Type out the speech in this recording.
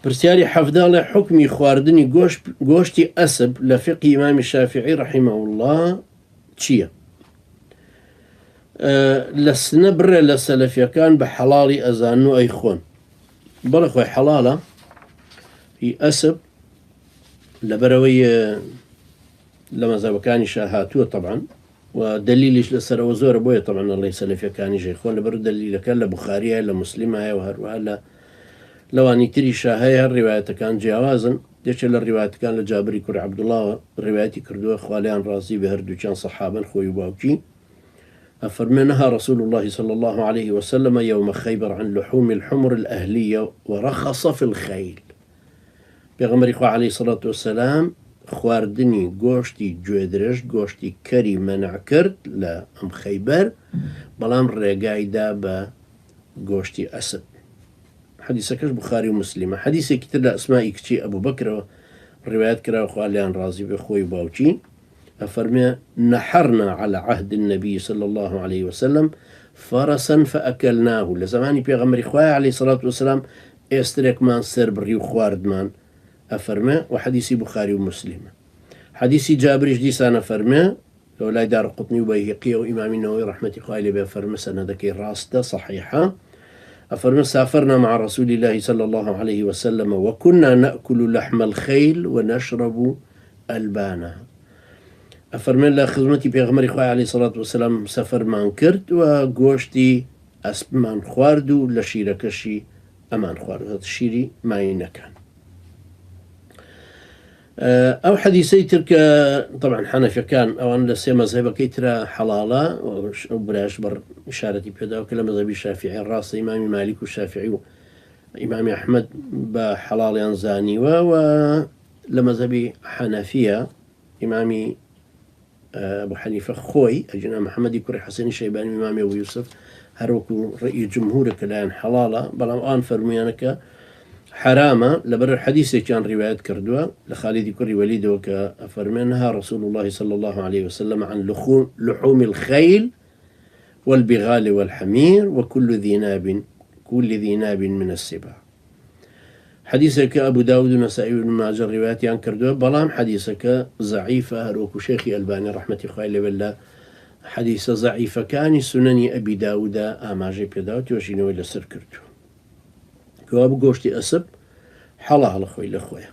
برسياري حفظ حكمي خواردني قوشتي أسب لفقه إمام الشافعي رحمه الله تشيا لسنبر لسلفيا كان بحلالي أزانو أي خون بلخوي حلالة في أسب لبروي لما زبكاني شاهاتوه طبعا ودليلش لسر وزور بوي طبعا الله يسلفيا كان يجي خون لبرو دليل كان لبخارية لمسلمة وهروها لو أني تري شاهي الرواية كان جوازا ديش الرواية كان لجابري كر عبد الله روايتي كردوه خواليان رازي بهردو كان صحابا خوي باوكي أفرمنها رسول الله صلى الله عليه وسلم يوم خيبر عن لحوم الحمر الأهلية ورخص في الخيل بيغمر إخوة عليه الصلاة والسلام خواردني قوشتي جويدرش قوشتي كري منع كرد لا أم خيبر بلام رقاي دابا قوشتي أسد حديثك بخاري ومسلم حديث كتير أسماء كتير أبو بكر روايات كرا خواليان رازي بخوي باوتي أفرمي نحرنا على عهد النبي صلى الله عليه وسلم فرسا فأكلناه لزماني بيغمر إخوائي عليه الصلاة والسلام استريك مان سر بريو خوارد مان أفرمي وحديثي بخاري ومسلم حديثي جابري جديس أنا فرمي ولا دار قطني وبيهقي وإمام النووي رحمة الله عليه بفرمي سندك راسته صحيحة أفرمي سافرنا مع رسول الله صلى الله عليه وسلم وكنا نأكل لحم الخيل ونشرب ألبانها أفرمي الله خدمتي بيغمر إخوائي عليه الصلاة والسلام سفر مان كرت وقوشتي أسمان خواردو لشيركشي أمان خواردو هذا الشيري ما ينكان أو حديثي تلك طبعا حنفي كان أو أن لسي مذهب كيترا حلالة وبراش بر إشارتي بهذا وكلا مذهب الشافعي الراس إمام مالك والشافعي وإمام أحمد بحلال ينزاني ولمذهب حنفية إمامي أبو حنيفة خوي أجنا محمد يكري حسين الشيباني إمامي أبو يوسف هروكو رأي جمهورك الآن حلالة بلام آن فرميانك حرامة لبر الحديث كان روايات كردوة لخالد كري وليد وكأفرمنها رسول الله صلى الله عليه وسلم عن لحوم الخيل والبغال والحمير وكل ذي ناب من السباع حديثك أبو داود ونسائي بن ماجه الروايات عن كردوة بلام حديثك ضعيفة هروكو شيخي ألباني رحمة الله بالله حديث ضعيفة كان سنن أبي داود آماجي بيداوت وشينو إلى سر كردوة كواب قوشتي أسب حلال خوي لخويا